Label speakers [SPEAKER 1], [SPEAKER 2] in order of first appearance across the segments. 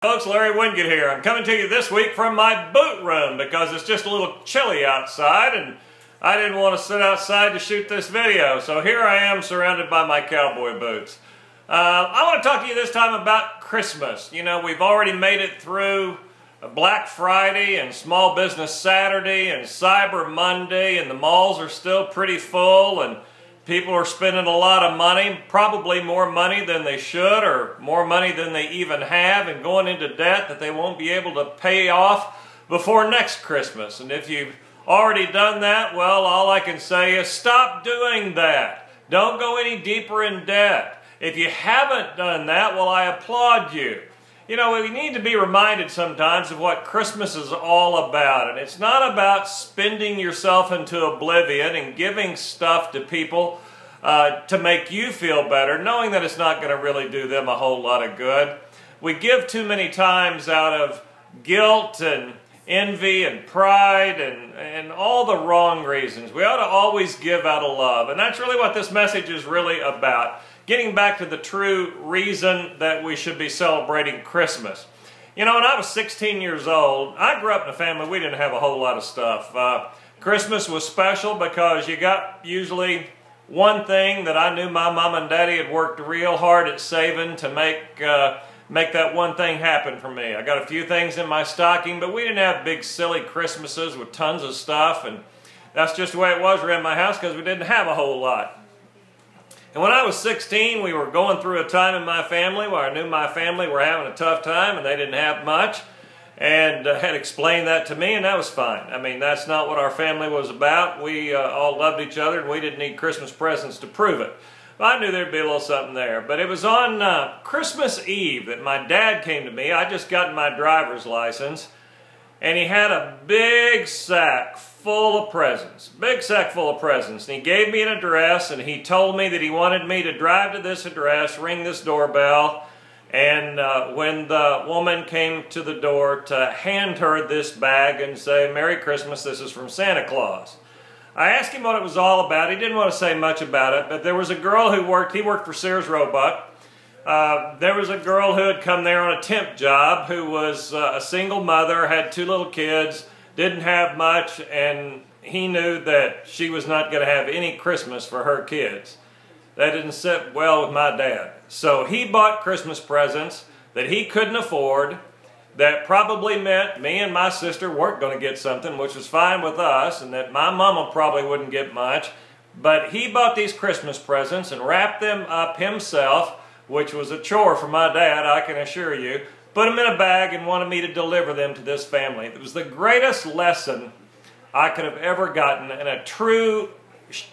[SPEAKER 1] Folks, Larry Winget here. I'm coming to you this week from my boot room because it's just a little chilly outside and I didn't want to sit outside to shoot this video. So here I am surrounded by my cowboy boots. I want to talk to you this time about Christmas. You know, we've already made it through Black Friday and Small Business Saturday and Cyber Monday, and the malls are still pretty full and people are spending a lot of money, probably more money than they should or more money than they even have, and going into debt that they won't be able to pay off before next Christmas. And if you've already done that, well, all I can say is stop doing that. Don't go any deeper in debt. If you haven't done that, well, I applaud you. You know, we need to be reminded sometimes of what Christmas is all about. And it's not about spending yourself into oblivion and giving stuff to people to make you feel better, knowing that it's not going to really do them a whole lot of good. We give too many times out of guilt and envy and pride and all the wrong reasons. We ought to always give out of love. And that's really what this message is really about. Getting back to the true reason that we should be celebrating Christmas. You know, when I was 16 years old, I grew up in a family, we didn't have a whole lot of stuff. Christmas was special because you got usually one thing that I knew my mom and daddy had worked real hard at saving to make that one thing happen for me. I got a few things in my stocking, but we didn't have big silly Christmases with tons of stuff, and that's just the way it was around my house because we didn't have a whole lot. And when I was 16, we were going through a time in my family where I knew my family were having a tough time and they didn't have much, and had explained that to me, and that was fine. I mean, that's not what our family was about. We all loved each other and we didn't need Christmas presents to prove it. But I knew there'd be a little something there. But it was on Christmas Eve that my dad came to me. I just gotten my driver's license, and he had a big sack full of presents. Big sack full of presents. And he gave me an address, and he told me that he wanted me to drive to this address, ring this doorbell, and when the woman came to the door, to hand her this bag and say, "Merry Christmas, this is from Santa Claus." I asked him what it was all about. He didn't want to say much about it, but there was a girl who he worked for Sears Roebuck. There was a girl who had come there on a temp job who was a single mother, had 2 little kids, didn't have much, and he knew that she was not going to have any Christmas for her kids. That didn't sit well with my dad. So he bought Christmas presents that he couldn't afford, that probably meant me and my sister weren't going to get something, which was fine with us, and that my mama probably wouldn't get much. But he bought these Christmas presents and wrapped them up himself, which was a chore for my dad, I can assure you, put them in a bag and wanted me to deliver them to this family. It was the greatest lesson I could have ever gotten, and a true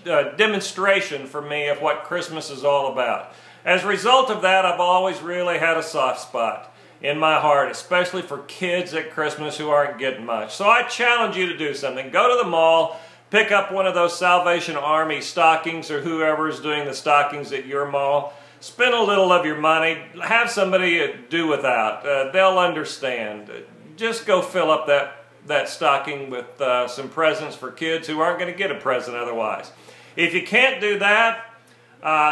[SPEAKER 1] demonstration for me of what Christmas is all about. As a result of that, I've always really had a soft spot in my heart, especially for kids at Christmas who aren't getting much. So I challenge you to do something. Go to the mall, pick up one of those Salvation Army stockings, or whoever is doing the stockings at your mall. Spend a little of your money. Have somebody do without. They'll understand. Just go fill up that stocking with some presents for kids who aren't going to get a present otherwise. If you can't do that,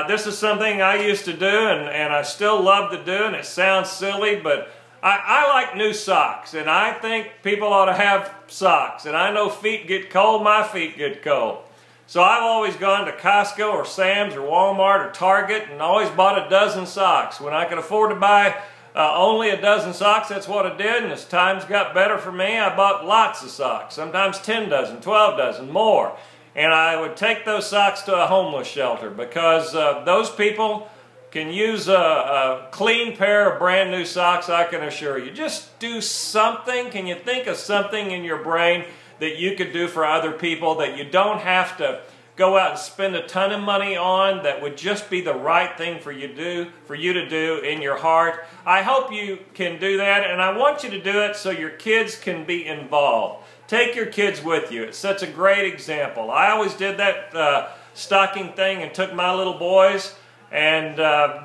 [SPEAKER 1] this is something I used to do and I still love to do, and it sounds silly, but I like new socks, and I think people ought to have socks. And I know feet get cold, my feet get cold. So I've always gone to Costco or Sam's or Walmart or Target and always bought a dozen socks. When I could afford to buy only a dozen socks, that's what I did. And as times got better for me, I bought lots of socks, sometimes 10 dozen, 12 dozen, more. And I would take those socks to a homeless shelter because those people can use a clean pair of brand new socks, I can assure you. Just do something. Can you think of something in your brain that you could do for other people that you don't have to go out and spend a ton of money on, that would just be the right thing for you to do in your heart? I hope you can do that, and I want you to do it so your kids can be involved. Take your kids with you. It sets a great example. I always did that stocking thing and took my little boys, and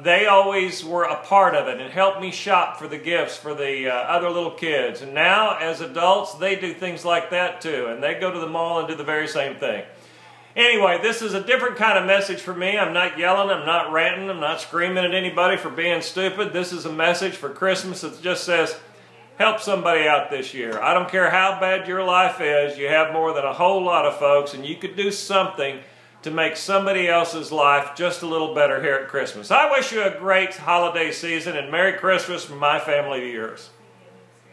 [SPEAKER 1] they always were a part of it and helped me shop for the gifts for the other little kids. And now, as adults, they do things like that too, and they go to the mall and do the very same thing. Anyway, this is a different kind of message for me. I'm not yelling, I'm not ranting, I'm not screaming at anybody for being stupid. This is a message for Christmas that just says, help somebody out this year. I don't care how bad your life is, you have more than a whole lot of folks, and you could do something to make somebody else's life just a little better here at Christmas. I wish you a great holiday season, and Merry Christmas from my family to yours.